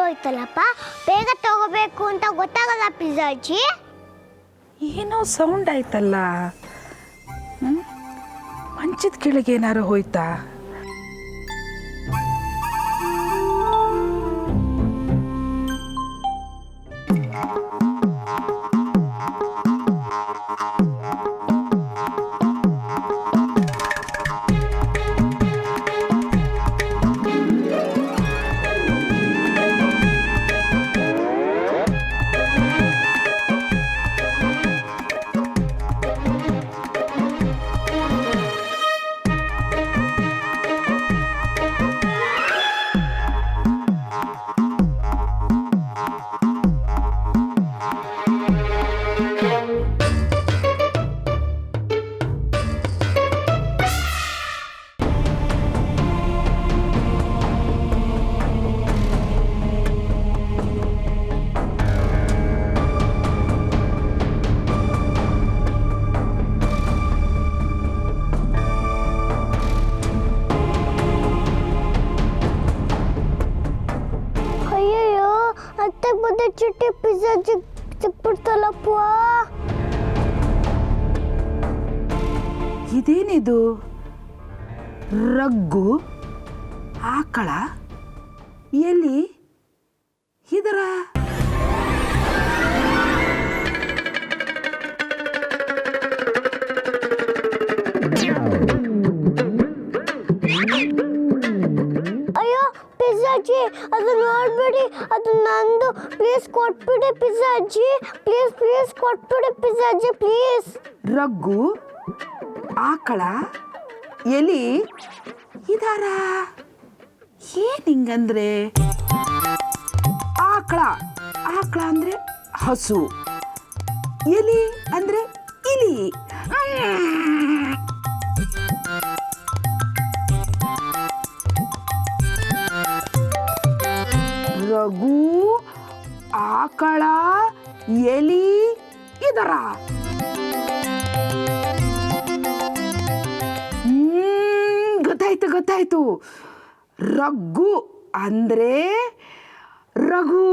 ಆಗೋಯ್ತಲ್ಲಪ್ಪ, ಬೇಗ ತಗೋಬೇಕು ಅಂತ ಗೊತ್ತಾಗಲ್ಲ ಪಿಜ್ಜಾ ಅಜ್ಜಿ. ಏನೋ ಸೌಂಡ್ ಆಯ್ತಲ್ಲ, ಮಂಚದ ಕೆಳಗೆ ಏನಾರು ಹೋಯ್ತಾ? ಅಯ್ಯಯ್ಯೋ, ಅತ್ತೆ ಬಂದ ಚುಟ್ಟಿ ಪಿಜ್ಜಾ ಸಿಕ್ಬಿಡ್ತಲ್ಲಪ್ಪ. ಇದೇನಿದು? ರಗ್ಗು, ಆಕಳ, ಎಲ್ಲಿ ಇದರ? ಅಯ್ಯೋ ಪಿಜ್ಜಾ ಅಜ್ಜಿ, ಅದು ನೋಡ್ಬೇಡಿ, ಅದು ನಂದು. ಪ್ಲೀಸ್ ಕೊಟ್ಬಿಡಿ ಪಿಜ್ಜಾ ಅಜ್ಜಿ, ಪ್ಲೀಸ್ ಪ್ಲೀಸ್ ಕೊಟ್ಬಿಡಿ ಪಿಜ್ಜಾ ಅಜ್ಜಿ ಪ್ಲೀಸ್. ರಗ್ಗು, ಆಕಳ, ಎಲಿ ಇದಾರ? ಏನ್ ಹಿಂಗಂದ್ರೆ? ಆಕಳ ಆಕಳ ಅಂದ್ರೆ ಹಸು, ಎಲಿ ಅಂದ್ರೆ ಇಲಿ. ರಘು, ಆಕಳ, ಎಲಿ ಇದರ? ಗೊತ್ತಾಯ್ತು. ರಗ್ಗು ಅಂದ್ರೆ ರಘು.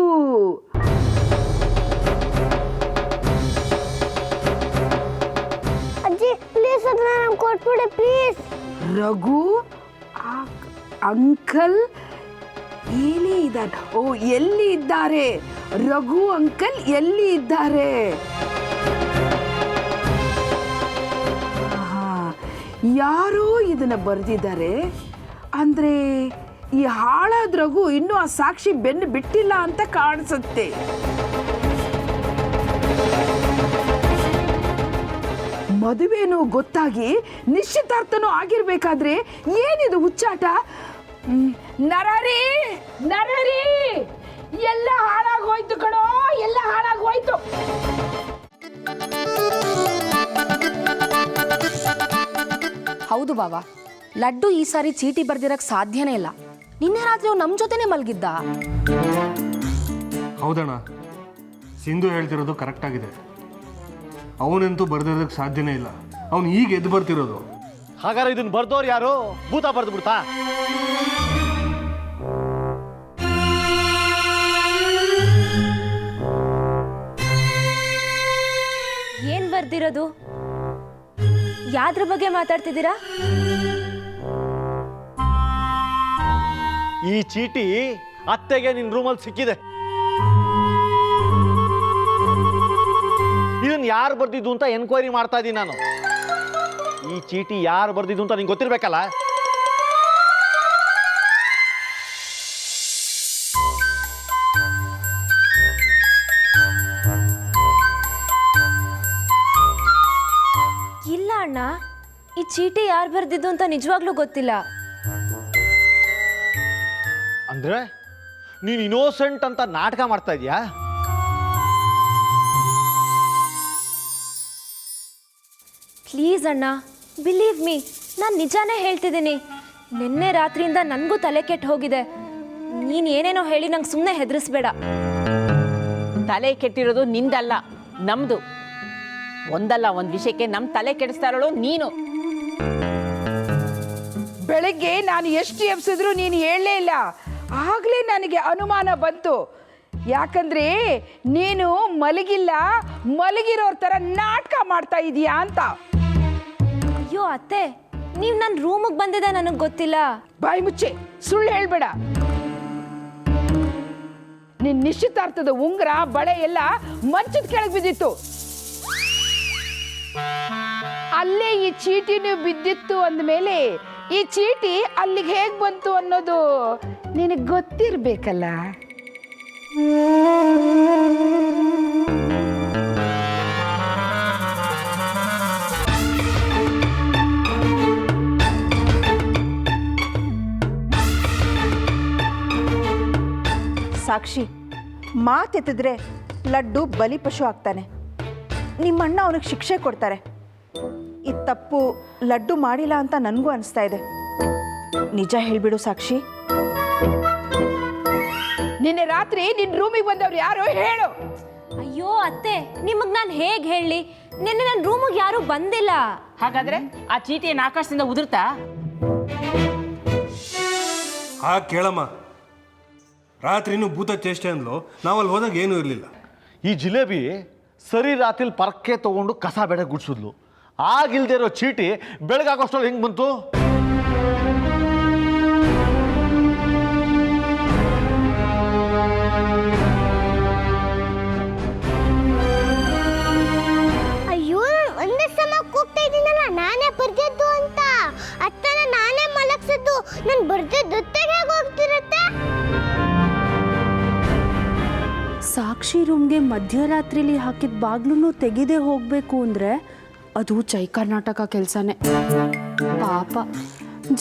ಅಜ್ಜಿ ಪ್ಲೀಸ್ ಅದನ್ನ ನಮ್ಗೆ ಕೊಟ್ಬಿಡಿ ಪ್ಲೀಸ್. ರಘು, ಅಂಕಲ್, ಎಲ್ಲಿ ಇದ್ದಾರೆ? ಓ, ಎಲ್ಲಿ ಇದ್ದಾರೆ? ರಘು ಅಂಕಲ್ ಎಲ್ಲಿ ಇದ್ದಾರೆ? ಯಾರೋ ಇದನ್ನ ಬರೆದಿದ್ದಾರೆ ಅಂದ್ರೆ ಈ ಹಾಳಾದ ರಘು ಇನ್ನೂ ಆ ಸಾಕ್ಷಿ ಬೆನ್ನು ಬಿಟ್ಟಿಲ್ಲ ಅಂತ ಕಾಣಿಸುತ್ತೆ. ಮದುವೆನೂ ಗೊತ್ತಾಗಿ ನಿಶ್ಚಿತಾರ್ಥನೂ ಆಗಿರ್ಬೇಕಾದ್ರೆ ಏನಿದು ಹುಚ್ಚಾಟ? ನರರಿ ಎಲ್ಲ ಹಾಳಾಗೋಯ್ತು ಕಣೋ, ಎಲ್ಲ ಹಾಳಾಗೋಯ್ತು. ಹೌದು ಬಾವಾ, ಲಡ್ಡು ಈ ಸಾರಿ ಚೀಟಿ ಬರ್ದಿರಕ್ ಸಾಧ್ಯನೇ ಇಲ್ಲ. ನಿನ್ನೆ ರಾತ್ರಿ ಅವ್ನು ನಮ್ಮ ಜೊತೆನೆ ಮಲಗಿದ್ದ. ಹೌದಣ್ಣ, ಸಿಂಧು ಹೇಳ್ತಿರೋದು ಕರೆಕ್ಟ್ ಆಗಿದೆ. ಅವನಂತೂ ಬರ್ದಿರೋದಕ್ಕೆ ಸಾಧ್ಯನೇ ಇಲ್ಲ. ಅವನು ಈಗ ಎದ್ದು ಬರ್ತಿರೋದು. ಹಾಗಾದ್ರೆ ಇದನ್ನ ಬರ್ದೋರು ಯಾರು? ಭೂತ ಬರ್ದು ಬಿಡ್ತಾ? ಏನ್ ಬರ್ದಿರೋದು? ಯಾದ್ರ ಬಗ್ಗೆ ಮಾತಾಡ್ತಿದ್ದೀರಾ? ಈ ಚೀಟಿ ಅತ್ತೆಗೆ ನಿನ್ ರೂಮಲ್ಲಿ ಸಿಕ್ಕಿದೆ. ಇದನ್ನ ಯಾರು ಬರ್ದಿದ್ದು ಅಂತ ಎನ್ಕ್ವೈರಿ ಮಾಡ್ತಾ ಇದ್ದೀನಿ ನಾನು. ಈ ಚೀಟಿ ಯಾರು ಬರ್ದಿದ್ದು ಅಂತ ನಿಂಗೆ ಗೊತ್ತಿರ್ಬೇಕಲ್ಲ. ಇಲ್ಲ ಅಣ್ಣ, ಈ ಚೀಟಿ ಯಾರು ಬರ್ದಿದ್ದು ಅಂತ ನಿಜವಾಗ್ಲೂ ಗೊತ್ತಿಲ್ಲ. ಅಂದ್ರೆ ನೀನು ಇನ್ನೋಸೆಂಟ್ ಅಂತ ನಾಟಕ ಮಾಡ್ತಾ ಇದೀಯಾ? ಪ್ಲೀಸ್ ಅಣ್ಣ, ಬಿಲೀವ್ ಮೀ, ನಾನು ನಿಜಾನೇ ಹೇಳ್ತಿದ್ದೀನಿ. ನಿನ್ನೆ ರಾತ್ರಿಯಿಂದ ನನಗೂ ತಲೆ ಕೆಟ್ಟು ಹೋಗಿದೆ. ನೀನು ಏನೇನೋ ಹೇಳಿ ನಂಗೆ ಸುಮ್ಮನೆ ಹೆದರಿಸ್ಬೇಡ. ತಲೆ ಕೆಟ್ಟಿರೋದು ನಿಂದಲ್ಲ, ನಮ್ದು. ಒಂದಲ್ಲ ಒಂದು ವಿಷಯಕ್ಕೆ ನಮ್ಮ ತಲೆ ಕೆಡಿಸ್ತಾ ಇರೋಳು ನೀನು. ಬೆಳಗ್ಗೆ ನಾನು ಎಷ್ಟು ಎಬ್ಸಿದ್ರು ನೀನು ಹೇಳಲೇ ಇಲ್ಲ. ಆಗಲೇ ನನಗೆ ಅನುಮಾನ ಬಂತು. ಯಾಕಂದ್ರೆ ನೀನು ಮಲಗಿಲ್ಲ, ಮಲಗಿರೋರ್ ಥರ ನಾಟಕ ಮಾಡ್ತಾ ಇದೀಯಾ ಅಂತ. ಅಯ್ಯೋ ಅತ್ತೆ, ನೀವು ನನ್ನ ರೂಮಿಗೆ ಬಂದಿದೆ ನನಗೆ ಗೊತ್ತಿಲ್ಲ. ಬಾಯಿ ಮುಚ್ಚೆ, ಸುಳ್ಳು ಹೇಳ್ಬೇಡ. ನಿನ್ನ ನಿಶ್ಚಿತಾರ್ಥದ ಉಂಗುರ ಬಳೆ ಎಲ್ಲ ಮಂಚದ ಕೆಳಗೆ ಬಿದ್ದಿತ್ತು. ಅಲ್ಲೇ ಈ ಚೀಟಿನೂ ಬಿದ್ದಿತ್ತು ಅಂದಮೇಲೆ ಈ ಚೀಟಿ ಅಲ್ಲಿಗೆ ಹೇಗೆ ಬಂತು ಅನ್ನೋದು ನಿನಗೆ ಗೊತ್ತಿರಬೇಕಲ್ಲ. ಸಾಕ್ಷಿ, ಮಾತೆತ್ತಿದ್ರೆ ಲಡ್ಡು ಬಲಿಪಶು ಆಗ್ತಾನೆ. ನಿಮ್ಮಣ್ಣ ಅವನಿಗೆ ಶಿಕ್ಷೆ ಕೊಡ್ತಾರೆ. ಈ ತಪ್ಪು ಲಡ್ಡು ಮಾಡಿಲ್ಲ ಅಂತ ನನಗೂ ಅನಿಸ್ತಾ ಇದೆ. ನಿಜ ಹೇಳ್ಬಿಡು ಸಾಕ್ಷಿ. ನಿನ್ನೆ ರಾತ್ರಿ ನಿನ್ನ ರೂಮಿಗೆ ಬಂದವ್ರು ಯಾರೋ ಹೇಳು. ಅಯ್ಯೋ ಅತ್ತೆ, ನಿಮಗೆ ನಾನು ಹೇಗೆ ಹೇಳಿ? ನಿನ್ನೆ ನನ್ನ ರೂಮಿಗೆ ಯಾರೂ ಬಂದಿಲ್ಲ. ಹಾಗಾದ್ರೆ ಆ ಚೀಟಿಯನ್ನು ಆಕಾಶದಿಂದ ಉದುರ್ತಾ? ಕೇಳಮ್ಮ, ರಾತ್ರಿನೂ ಭೂತ ಚೇಷ್ಟೆ ಅಂದ್ಲು. ನಾವಲ್ಲಿ ಹೋದಾಗ ಏನೂ ಇರಲಿಲ್ಲ. ಈ ಜಿಲೇಬಿ ಸರಿ ರಾತ್ರಿ ಪರಕ್ಕೆ ತಗೊಂಡು ಕಸ ಬೆಳೆ ಗುಡ್ಸಿದ್ಲು. ಆಗಿಲ್ದೇ ಇರೋ ಚೀಟಿ ಬೆಳಗಾಗೋಷ್ಟರಲ್ಲಿ ಹೆಂಗೆ ಬಂತು? ಅಯ್ಯೋ, ಒಂದೇ ಸಲ ಕೂಗ್ತಾ ಇದ್ದೀನಲ್ಲ ನಾನೇ ಬರ್ದಿದ್ದು ಅಂತ. ಅತ್ತನ ನಾನೇ ಮಲಗ್ಸಿದ್ದು. ನಾನು ಬರ್ದಿದ್ದು ಹೇಗೆ ಹೋಗ್ತಿರತ್ತೆ? ಸಾಕ್ಷಿ ರೂಮ್ಗೆ ಮಧ್ಯರಾತ್ರಿಲಿ ಹಾಕಿದ ಬಾಗ್ಲೂ ತೆಗೆದೇ ಹೋಗಬೇಕು ಅಂದರೆ ಅದು ಜೈ ಕರ್ನಾಟಕ ಕೆಲಸನೇ. ಪಾಪ,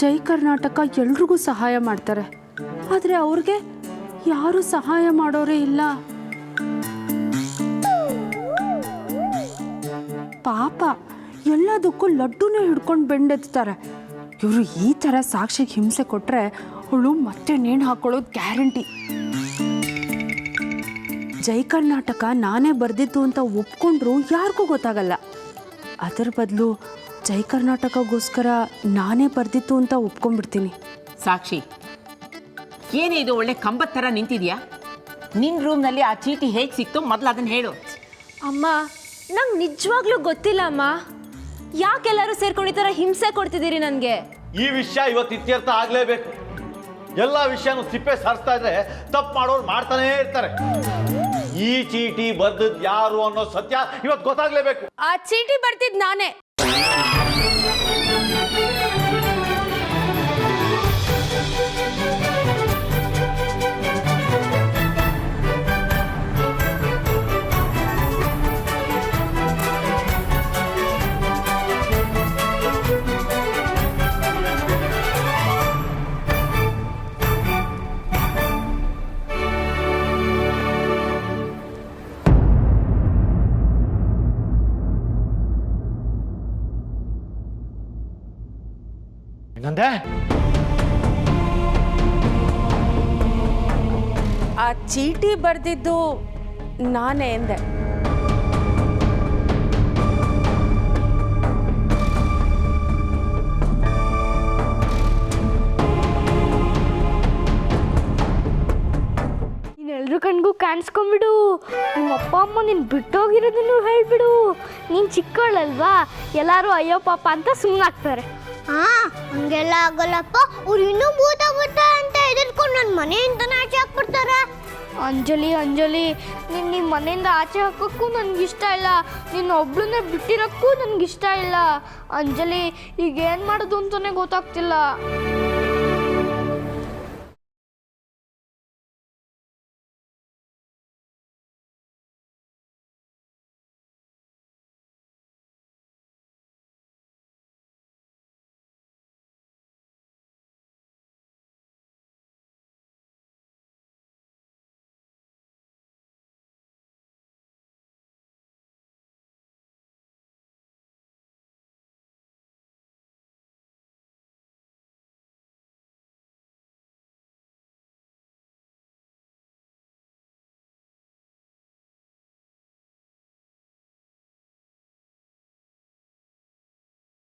ಜೈ ಕರ್ನಾಟಕ ಎಲ್ರಿಗೂ ಸಹಾಯ ಮಾಡ್ತಾರೆ, ಆದರೆ ಅವ್ರಿಗೆ ಯಾರೂ ಸಹಾಯ ಮಾಡೋರೇ ಇಲ್ಲ. ಪಾಪ, ಎಲ್ಲದಕ್ಕೂ ಲಡ್ಡುನೇ ಹಿಡ್ಕೊಂಡು ಬೆಂಡೆತ್ತಾರೆ. ಇವರು ಈ ಥರ ಸಾಕ್ಷಿಗೆ ಹಿಂಸೆ ಕೊಟ್ಟರೆ ಅವಳು ಮತ್ತೆ ನೇಣು ಹಾಕೊಳ್ಳೋದು ಗ್ಯಾರಂಟಿ. ಜೈ ಕರ್ನಾಟಕ ನಾನೇ ಬರೆದಿದ್ದು ಅಂತ ಒಪ್ಕೊಂಡ್ರು ಯಾರಿಗೂ ಗೊತ್ತಾಗಲ್ಲ. ಅದರ ಬದಲು ಜೈ ಕರ್ನಾಟಕಗೋಸ್ಕರ ನಾನೇ ಬರೆದಿತ್ತು ಅಂತ ಒಪ್ಕೊಂಡ್ಬಿಡ್ತೀನಿ. ಸಾಕ್ಷಿ, ಏನೇ ಇದು ಒಳ್ಳೆ ಕಂಬದ ಥರ ನಿಂತಿದ್ಯಾ? ನಿನ್ನ ರೂಮ್ನಲ್ಲಿ ಆ ಚೀಟಿ ಹೇಗೆ ಸಿಕ್ತು ಮೊದಲು ಅದನ್ನು ಹೇಳು. ಅಮ್ಮ, ನಂಗೆ ನಿಜವಾಗ್ಲೂ ಗೊತ್ತಿಲ್ಲ ಅಮ್ಮ. ಯಾಕೆಲ್ಲರೂ ಸೇರ್ಕೊಂಡು ಈ ಥರ ಹಿಂಸೆ ಕೊಡ್ತಿದ್ದೀರಿ ನನಗೆ? ಈ ವಿಷಯ ಇವತ್ತು ಇತ್ಯರ್ಥ ಆಗಲೇಬೇಕು. ಎಲ್ಲ ವಿಷಯನೂ ಸಿಪ್ಪೆ ಸಾರಿಸ್ತಾ ಇದ್ರೆ ತಪ್ಪು ಮಾಡೋರು ಮಾಡ್ತಾನೇ ಇರ್ತಾರೆ. ಈ ಚೀಟಿ ಬರ್ದದ್ ಯಾರು ಅನ್ನೋ ಸತ್ಯ ಇವತ್ತು ಗೊತ್ತಾಗ್ಲೇಬೇಕು. ಆ ಚೀಟಿ ಬರ್ತಿದ್ ನಾನೇ. ಏನಂದೆ? ಆ ಚೀಟಿ ಬರೆದಿದ್ದು ನಾನೇ ಎಂದೆ. ಎಲ್ರ ಕಣ್ಗೂ ಕಾಣಿಸ್ಕೊಂಡ್ಬಿಡು. ನಿಮ್ಮ ಅಪ್ಪ ಅಮ್ಮ ನೀನು ಬಿಟ್ಟೋಗಿರೋದನ್ನು ಹೇಳ್ಬಿಡು. ನೀನು ಚಿಕ್ಕವಳಲ್ವಾ, ಎಲ್ಲರೂ ಅಯ್ಯೋ ಪಾಪ ಅಂತ ಸುಮ್ಮನಾಗ್ತಾರೆ. ಹಂಗೆಲ್ಲ ಆಗಲ್ಲಪ್ಪ. ಅವ್ರು ಇನ್ನೂ ಭೂತ ಭೂತ ಅಂತ ಹೆದರ್ಕೊಂಡು ನನ್ನ ಮನೆಯಿಂದನೇ ಆಚೆ ಹಾಕ್ಬಿಡ್ತಾರೆ. ಅಂಜಲಿ, ನೀನು ನಿಮ್ಮ ಮನೆಯಿಂದ ಆಚೆ ಹಾಕೋಕ್ಕೂ ನನಗಿಷ್ಟ ಇಲ್ಲ. ನಿನ್ನ ಒಬ್ಳನ್ನೇ ಬಿಟ್ಟಿರೋಕ್ಕೂ ನನಗಿಷ್ಟ ಇಲ್ಲ. ಅಂಜಲಿ, ಈಗ ಏನು ಮಾಡೋದು ಅಂತಲೇ ಗೊತ್ತಾಗ್ತಿಲ್ಲ.